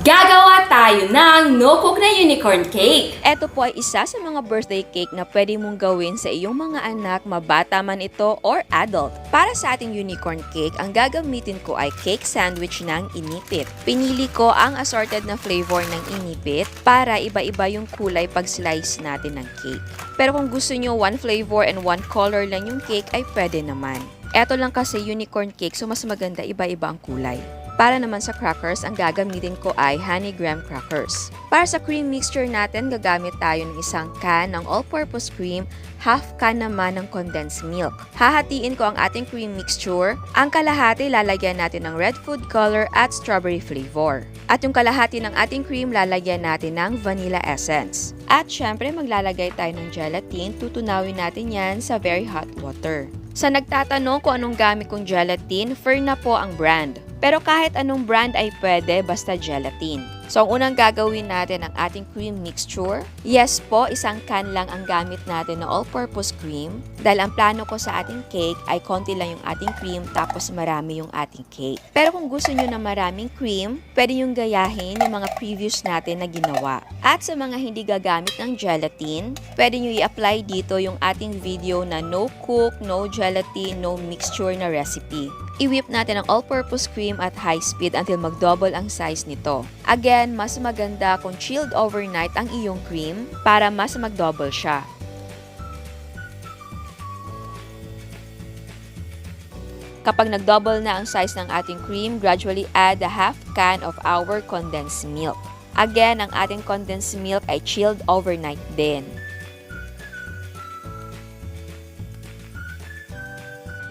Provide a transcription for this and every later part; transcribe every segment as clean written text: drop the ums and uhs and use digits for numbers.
Gagawa tayo ng no-cook na unicorn cake. Ito po ay isa sa mga birthday cake na pwede mong gawin sa iyong mga anak, mabata man ito or adult. Para sa ating unicorn cake, ang gagamitin ko ay cake sandwich ng inipit. Pinili ko ang assorted na flavor ng inipit para iba-iba yung kulay pag slice natin ng cake. Pero kung gusto nyo one flavor and one color lang yung cake ay pwede naman. Ito lang kasi unicorn cake so mas maganda iba-iba ang kulay. Para naman sa crackers, ang gagamitin ko ay honey graham crackers. Para sa cream mixture natin, gagamit tayo ng isang can ng all-purpose cream, half can naman ng condensed milk. Hahatiin ko ang ating cream mixture. Ang kalahati lalagyan natin ng red food color at strawberry flavor. At yung kalahati ng ating cream lalagyan natin ng vanilla essence. At syempre maglalagay tayo ng gelatin, tutunawin natin yan sa very hot water. Sa nagtatanong kung anong gamit kong gelatin, Furna po ang brand. Pero kahit anong brand ay pwede basta gelatin. So, ang unang gagawin natin ang ating cream mixture. Yes po, isang can lang ang gamit natin na all-purpose cream. Dahil ang plano ko sa ating cake ay konti lang yung ating cream tapos marami yung ating cake. Pero kung gusto nyo na maraming cream, pwede yung gayahin yung mga previous natin na ginawa. At sa mga hindi gagamit ng gelatin, pwede nyo i-apply dito yung ating video na no cook, no gelatin, no mixture na recipe. I-whip natin ang all-purpose cream at high speed until mag-double ang size nito. Again, mas maganda kung chilled overnight ang iyong cream para mas mag-double siya. Kapag nag-double na ang size ng ating cream, gradually add a half can of our condensed milk. Again, ang ating condensed milk ay chilled overnight din.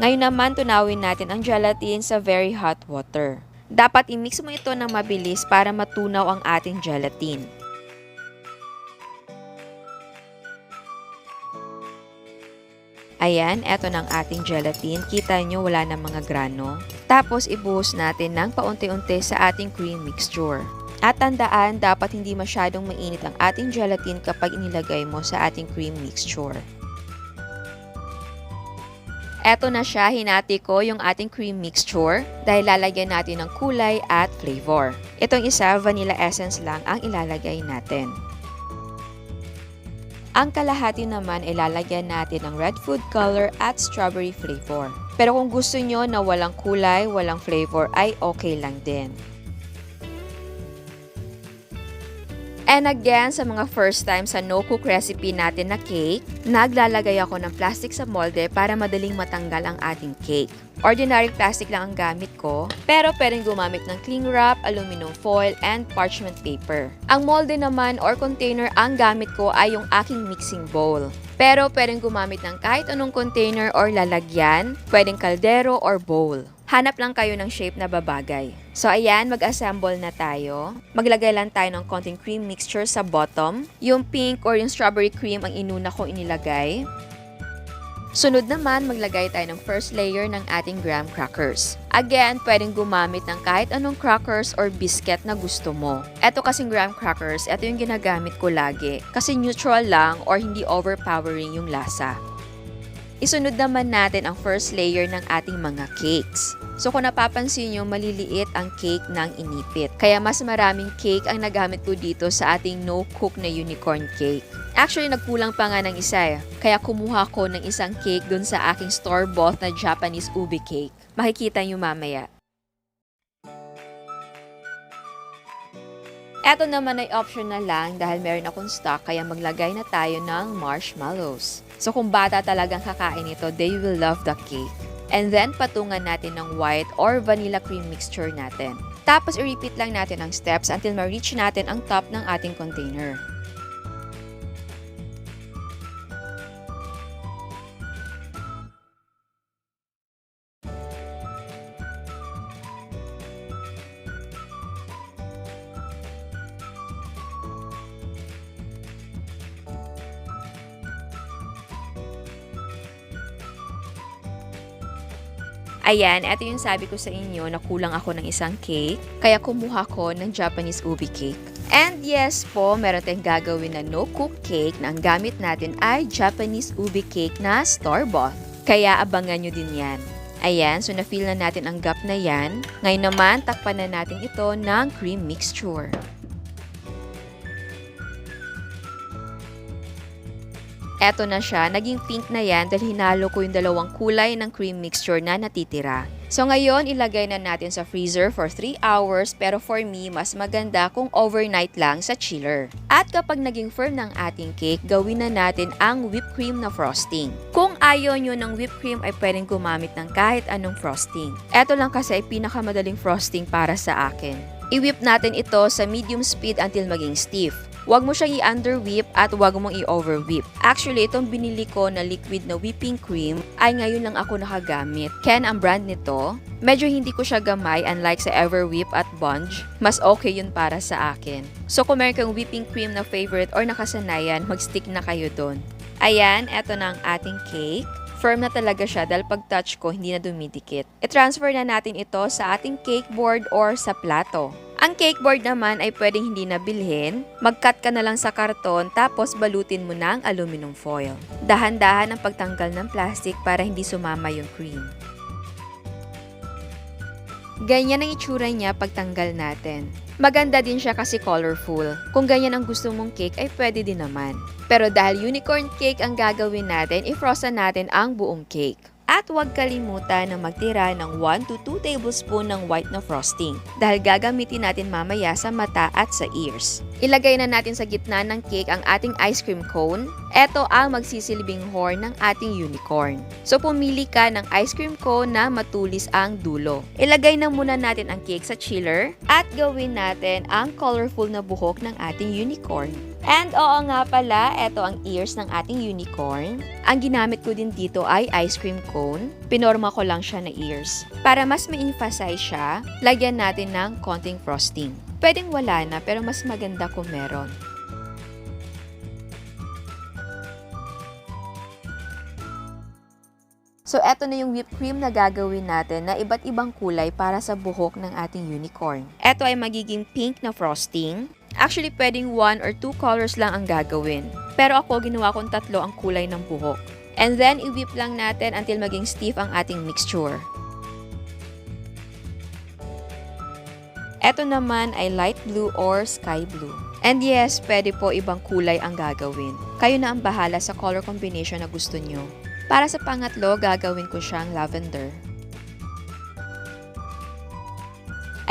Ngayon naman, tunawin natin ang gelatin sa very hot water. Dapat i-mix mo ito ng mabilis para matunaw ang ating gelatin. Ayan, eto ng ating gelatin. Kita nyo, wala na mga grano. Tapos, ibuhos natin ng paunti-unti sa ating cream mixture. At tandaan, dapat hindi masyadong mainit ang ating gelatin kapag inilagay mo sa ating cream mixture. Eto na siya, hinati ko yung ating cream mixture dahil lalagyan natin ng kulay at flavor. Itong isa, vanilla essence lang ang ilalagay natin. Ang kalahati naman ay lalagyan natin ng red food color at strawberry flavor. Pero kung gusto nyo na walang kulay, walang flavor ay okay lang din. And again, sa mga first time sa no-cook recipe natin na cake, naglalagay ako ng plastic sa molde para madaling matanggal ang ating cake. Ordinary plastic lang ang gamit ko, pero pwedeng gumamit ng cling wrap, aluminum foil, and parchment paper. Ang molde naman or container ang gamit ko ay yung aking mixing bowl. Pero pwedeng gumamit ng kahit anong container or lalagyan, pwedeng kaldero or bowl. Hanap lang kayo ng shape na babagay. So ayan, mag-assemble na tayo. Maglagay lang tayo ng konting cream mixture sa bottom. Yung pink or yung strawberry cream ang inuna ko inilagay. Sunod naman, maglagay tayo ng first layer ng ating graham crackers. Again, pwedeng gumamit ng kahit anong crackers or biscuit na gusto mo. Ito kasing graham crackers, ito yung ginagamit ko lagi. Kasi neutral lang or hindi overpowering yung lasa. Isunod naman natin ang first layer ng ating mga cakes. So kung napapansin nyo, maliliit ang cake ng inipit. Kaya mas maraming cake ang nagamit ko dito sa ating no-cook na unicorn cake. Actually, nagkulang pa nga ng isa Kaya kumuha ko ng isang cake dun sa aking store-bought na Japanese ube cake. Makikita nyo mamaya. Eto naman ay optional lang dahil meron akong stock kaya maglagay na tayo ng marshmallows. So kung bata talagang kakain ito, they will love the cake. And then patungan natin ng white or vanilla cream mixture natin. Tapos i-repeat lang natin ang steps until ma-reach natin ang top ng ating container. Ayan, ito yung sabi ko sa inyo na kulang ako ng isang cake, kaya kumuha ko ng Japanese ube cake. And yes po, meron tayong gagawin na no-cook cake na ang gamit natin ay Japanese ube cake na store-bought. Kaya abangan nyo din yan. Ayan, so na-fill na natin ang gap na yan. Ngayon naman, takpan na natin ito ng cream mixture. Eto na siya, naging pink na yan dahil hinalo ko yung dalawang kulay ng cream mixture na natitira. So ngayon, ilagay na natin sa freezer for 3 hours pero for me, mas maganda kung overnight lang sa chiller. At kapag naging firm ng ating cake, gawin na natin ang whipped cream na frosting. Kung ayaw nyo ng whipped cream ay pwedeng gumamit ng kahit anong frosting. Eto lang kasi ay pinakamadaling frosting para sa akin. I-whip natin ito sa medium speed until maging stiff. Huwag mo siyang i-underwhip at huwag mong i-overwhip. Actually, itong binili ko na liquid na whipping cream ay ngayon lang ako nakagamit. Ken ang brand nito. Medyo hindi ko siya gamay unlike sa Everwhip at Bunge. Mas okay yun para sa akin. So kung meron kang whipping cream na favorite or nakasanayan, mag-stick na kayo doon. Ayan, eto na ang ating cake. Firm na talaga siya dahil pag touch ko, hindi na dumidikit. I-transfer na natin ito sa ating cake board or sa plato. Ang cake board naman ay pwedeng hindi na bilhin. Mag-cut ka na lang sa karton tapos balutin mo ng aluminum foil. Dahan-dahan ang pagtanggal ng plastic para hindi sumama yung cream. Ganyan ang itsura niya pagtanggal natin. Maganda din siya kasi colorful. Kung ganyan ang gusto mong cake ay pwede din naman. Pero dahil unicorn cake ang gagawin natin, i-frozen natin ang buong cake. At huwag kalimutan na magtira ng 1 to 2 tablespoon ng white na frosting dahil gagamitin natin mamaya sa mata at sa ears. Ilagay na natin sa gitna ng cake ang ating ice cream cone. Ito ang magsisilbing horn ng ating unicorn. So pumili ka ng ice cream cone na matulis ang dulo. Ilagay na muna natin ang cake sa chiller at gawin natin ang colorful na buhok ng ating unicorn. And oo nga pala, ito ang ears ng ating unicorn. Ang ginamit ko din dito ay ice cream cone. Pinorma ko lang siya na ears. Para mas ma-emphasize siya, lagyan natin ng konting frosting. Pwedeng wala na pero mas maganda kung meron. So eto na yung whipped cream na gagawin natin na iba't ibang kulay para sa buhok ng ating unicorn. Eto ay magiging pink na frosting. Actually, pwedeng 1 or 2 colors lang ang gagawin. Pero ako, ginawa kong 3 ang kulay ng buhok. And then, i-whip lang natin until maging stiff ang ating mixture. Ito naman ay light blue or sky blue. And yes, pwede po ibang kulay ang gagawin. Kayo na ang bahala sa color combination na gusto nyo. Para sa pangatlo, gagawin ko siyang lavender.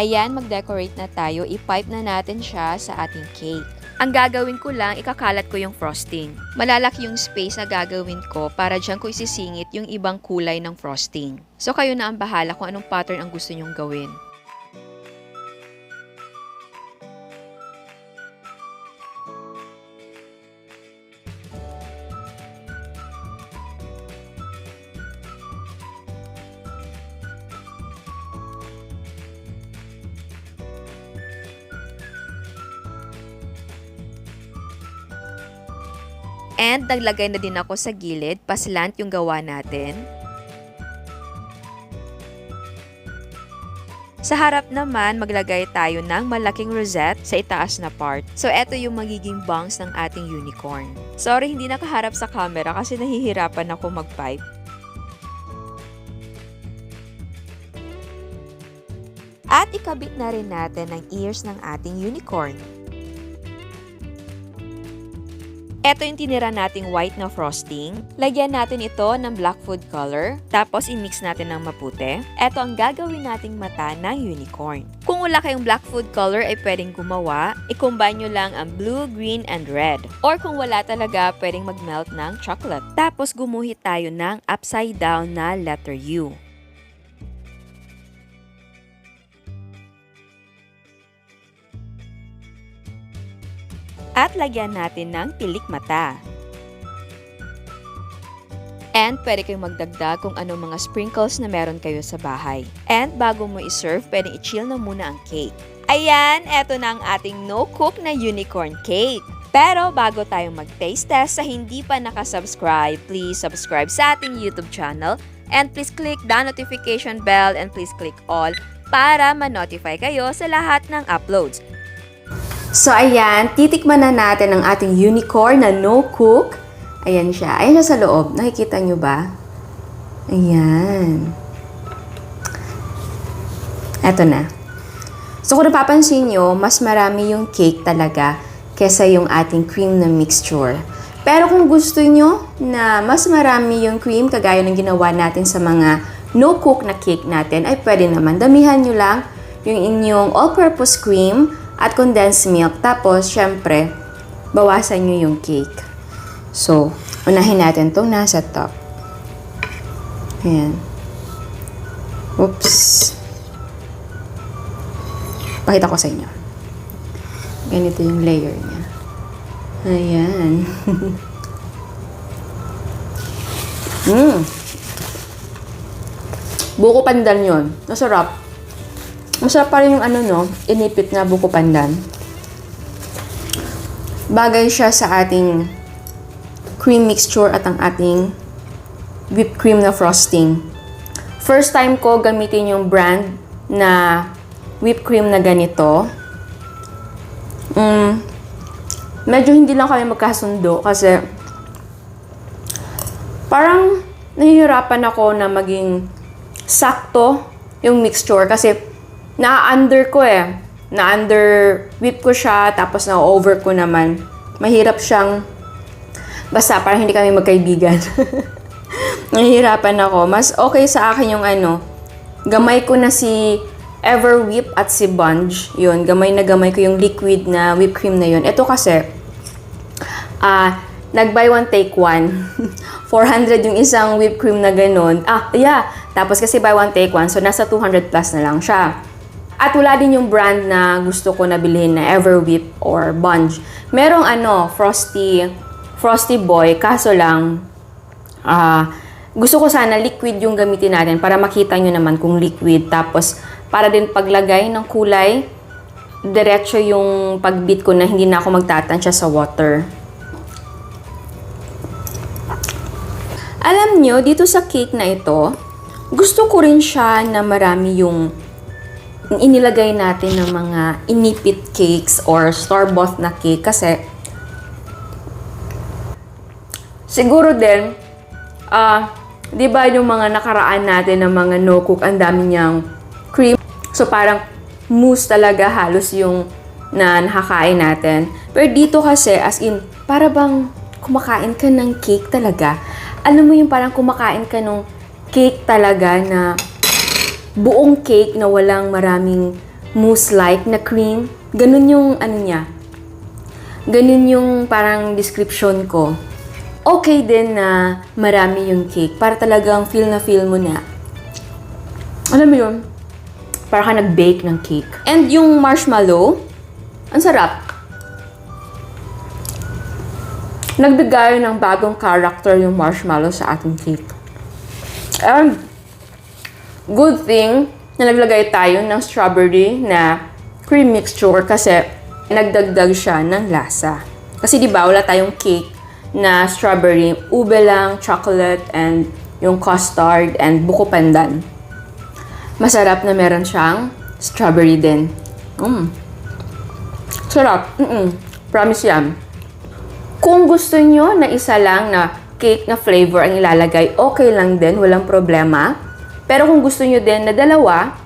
Ayan, mag-decorate na tayo. I-pipe na natin siya sa ating cake. Ang gagawin ko lang, ikakalat ko yung frosting. Malalaki yung space na gagawin ko para dyan ko isisingit yung ibang kulay ng frosting. So kayo na ang bahala kung anong pattern ang gusto nyong gawin. And naglagay na din ako sa gilid, paslant yung gawa natin. Sa harap naman, maglagay tayo ng malaking rosette sa itaas na part. So, eto yung magiging bangs ng ating unicorn. Sorry, hindi nakaharap sa camera kasi nahihirapan ako mag-pipe. At ikabit na rin natin ang ears ng ating unicorn. Ito yung tinira nating white na frosting. Lagyan natin ito ng black food color. Tapos i-mix natin ng maputi. Ito ang gagawin nating mata ng unicorn. Kung wala kayong black food color ay pwedeng gumawa. I-combine nyo lang ang blue, green, and red. Or kung wala talaga, pwedeng mag-melt ng chocolate. Tapos gumuhit tayo ng upside down na letter U. At lagyan natin ng pilik mata. And pwede kayong magdagdag kung anong mga sprinkles na meron kayo sa bahay. And bago mo i-serve, pwedeng i-chill na muna ang cake. Ayan, eto na ang ating no-cook na unicorn cake. Pero bago tayo mag-taste test, sa hindi pa nakasubscribe, please subscribe sa ating YouTube channel. And please click the notification bell and please click all para ma-notify kayo sa lahat ng uploads. So ayan, titikman na natin ang ating unicorn na no-cook. Ayan siya. Ayan siya sa loob. Nakikita nyo ba? Ayan. Eto na. So kung napapansin nyo, mas marami yung cake talaga kesa yung ating cream na mixture. Pero kung gusto nyo na mas marami yung cream, kagaya ng ginawa natin sa mga no-cook na cake natin, ay pwede naman. Damihan nyo lang yung inyong all-purpose cream at condensed milk. Tapos, syempre, bawasan nyo yung cake. So, unahin natin itong nasa top. Ayan. Oops. Pakita ko sa inyo. Ganito yung layer niya. Ayan. Buko pandan yun. Masarap. Masarap pa rin yung inipit na buko pandan. Bagay siya sa ating cream mixture at ang ating whipped cream na frosting. First time ko gamitin yung brand na whipped cream na ganito. Medyo hindi lang kami magkasundo kasi parang nahihirapan ako na maging sakto yung mixture kasi na-under ko na-under whip ko siya tapos na-over ko naman. Mahirap siyang basta parang hindi kami magkaibigan. Nahihirapan ako. Mas okay sa akin yung gamay ko na si Everwhip at si Bunge. Yun, gamay na gamay ko yung liquid na whipped cream na yun. Ito kasi, nag-buy one, take one. 400 yung isang whipped cream na ganun. Tapos kasi buy one, take one. So, nasa 200 plus na lang siya. At wala din yung brand na gusto ko na bilhin na Everwhip or Bunge. Merong Frosty Boy. Kaso lang, gusto ko sana liquid yung gamitin natin para makita nyo naman kung liquid. Tapos, para din paglagay ng kulay, diretso yung pagbit ko na hindi na ako magtatansya sa water. Alam nyo, dito sa cake na ito, gusto ko rin siya na marami yung inilagay natin ng mga inipit cakes or store-bought na cake kasi siguro din, di ba yung mga nakaraan natin ng mga no-cook, ang dami niyang cream. So, parang mousse talaga halos yung na nakakain natin. Pero dito kasi, as in, para bang kumakain ka ng cake talaga. Alam mo yung parang kumakain ka ng cake talaga na buong cake na walang maraming mousse-like na cream. Ganun yung niya. Ganun yung parang description ko. Okay din na marami yung cake para talagang feel na feel mo na. Alam mo yun? Para ka nag-bake ng cake. And yung marshmallow, ang sarap. Nagbigay ng bagong character yung marshmallow sa ating cake. And good thing na naglagay tayo ng strawberry na cream mixture kasi nagdagdag siya ng lasa. Kasi di ba wala tayong cake na strawberry, ube lang, chocolate, and yung custard, and buko pandan. Masarap na meron siyang strawberry din. Sarap. Promise yan. Kung gusto nyo na isa lang na cake na flavor ang ilalagay, okay lang din, walang problema. Pero kung gusto nyo din na dalawa,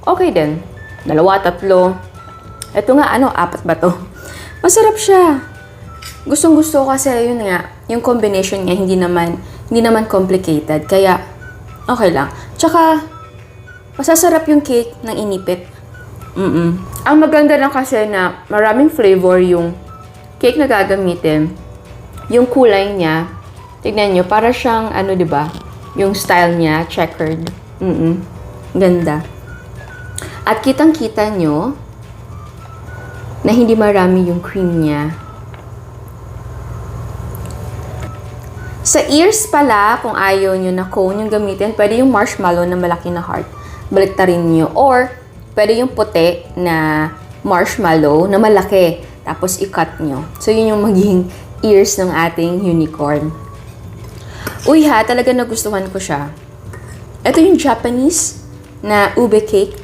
okay din. 2, 3. Ito nga, 4 ba to? Masarap siya. Gustong-gusto ko kasi yun nga, yung combination niya hindi naman complicated. Kaya, okay lang. Tsaka, masasarap yung cake ng inipit. Ang maganda lang kasi na maraming flavor yung cake na gagamitin. Yung kulay niya, tignan nyo, para siyang, diba? Yung style niya, checkered. Ganda. At kitang-kita nyo na hindi marami yung cream niya. Sa ears pala, kung ayaw nyo na cone yung gamitin, pwede yung marshmallow na malaki na heart. Baliktarin nyo. Or, pwede yung puti na marshmallow na malaki. Tapos, i-cut nyo. So, yun yung magiging ears ng ating unicorn. Uy ha, talaga nagustuhan ko siya. Ito yung Japanese na ube cake.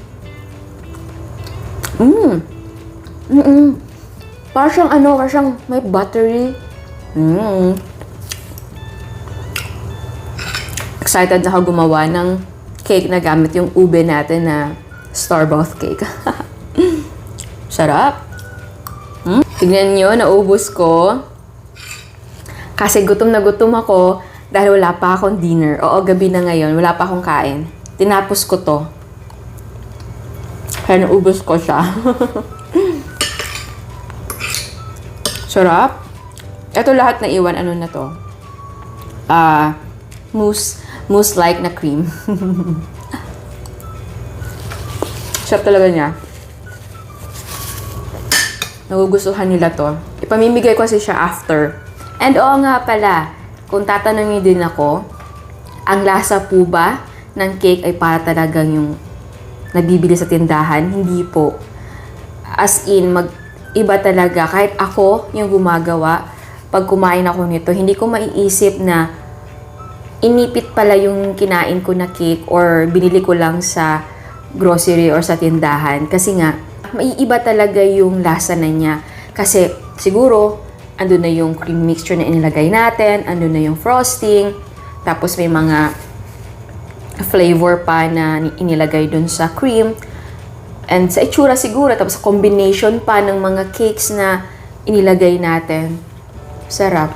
Parang siyang parang siyang may buttery. Excited na ako gumawa ng cake na gamit yung ube natin na store-bought cake. Sarap. Tignan nyo, naubos ko. Kasi gutom na gutom ako dahil wala pa akong dinner. Oo, gabi na ngayon, wala pa akong kain. Tinapos ko to. Kaya naubos ko siya. Sarap. Ito lahat na iwan, ano na to? Mousse-like na cream. Sarap talaga niya. Nagugustuhan nila to. Ipamimigay ko kasi siya after. And oo nga pala, kung tatanungin din ako, ang lasa po ba ng cake ay para talagang yung nabibili sa tindahan? Hindi po. As in, iba talaga. Kahit ako yung gumagawa, pag kumain ako nito, hindi ko maiisip na inipit pala yung kinain ko na cake or binili ko lang sa grocery or sa tindahan. Kasi nga, maiiba talaga yung lasa na niya. Kasi siguro, andun na yung cream mixture na inilagay natin, andun na yung frosting, tapos may mga flavor pa na inilagay dun sa cream. And sa itsura siguro, tapos combination pa ng mga cakes na inilagay natin. Sarap.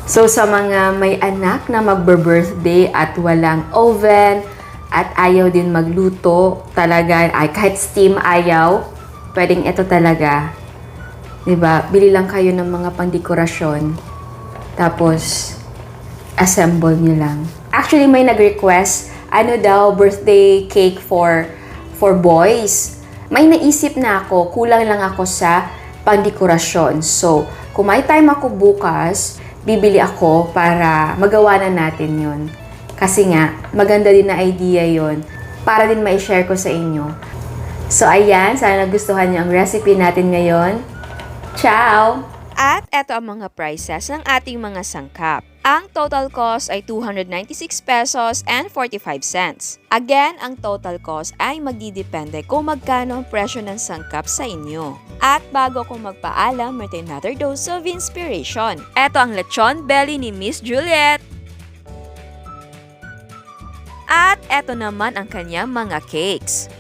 So sa mga may anak na magbe-birthday at walang oven at ayaw din magluto, talaga, ay kahit steam ayaw, pwedeng ito talaga. Diba? Bili lang kayo ng mga pangdekorasyon. Tapos, assemble nyo lang. Actually, may nag-request, ano daw, birthday cake for boys. May naisip na ako, kulang lang ako sa pangdekorasyon. So, kung may time ako bukas, bibili ako para magawa na natin yon. Kasi nga, maganda din na idea yon para din ma-share ko sa inyo. So, ayan, sana nagustuhan niyo ang recipe natin ngayon. Ciao! At eto ang mga prices ng ating mga sangkap. Ang total cost ay 296 pesos and 45 cents. Again, ang total cost ay magdidepende kung magkano ang presyo ng sangkap sa inyo. At bago ko magpaalam, may another dose of inspiration. Eto ang lechon belly ni Miss Juliet. At eto naman ang kanyang mga cakes.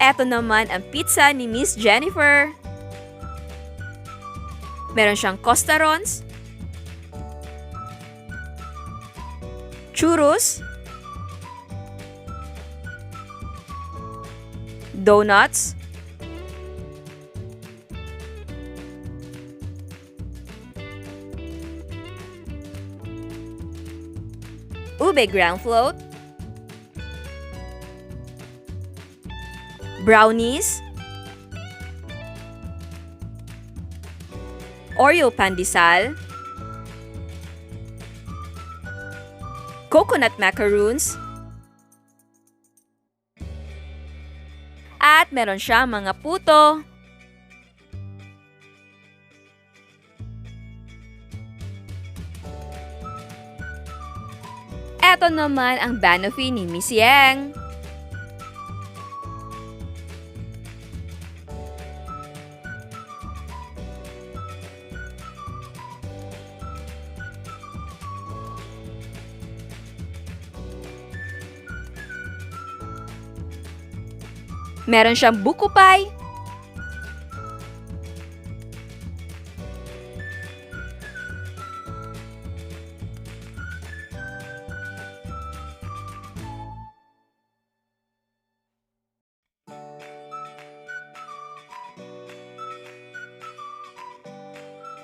Eto naman ang pizza ni Miss Jennifer. Meron siyang costarons, churros, donuts, ube ground float, brownies, Oreo pandesal, coconut macaroons, at meron siya mga puto, eto naman ang banoffee ni Miss Yang. Meron siyang buko pie,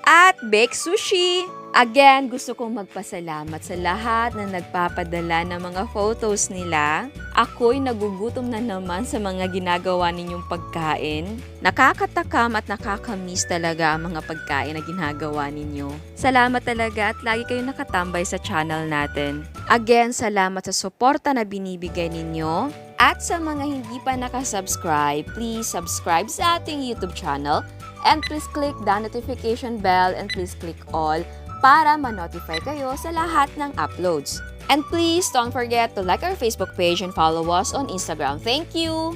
at baked sushi. Again, gusto kong magpasalamat sa lahat na nagpapadala ng mga photos nila. Ako'y nagugutom na naman sa mga ginagawa ninyong pagkain. Nakakatakam at nakakamiss talaga ang mga pagkain na ginagawa ninyo. Salamat talaga at lagi kayong nakatambay sa channel natin. Again, salamat sa suporta na binibigay ninyo. At sa mga hindi pa nakasubscribe, please subscribe sa ating YouTube channel and please click the notification bell and please click all para ma-notify kayo sa lahat ng uploads. And please don't forget to like our Facebook page and follow us on Instagram. Thank you!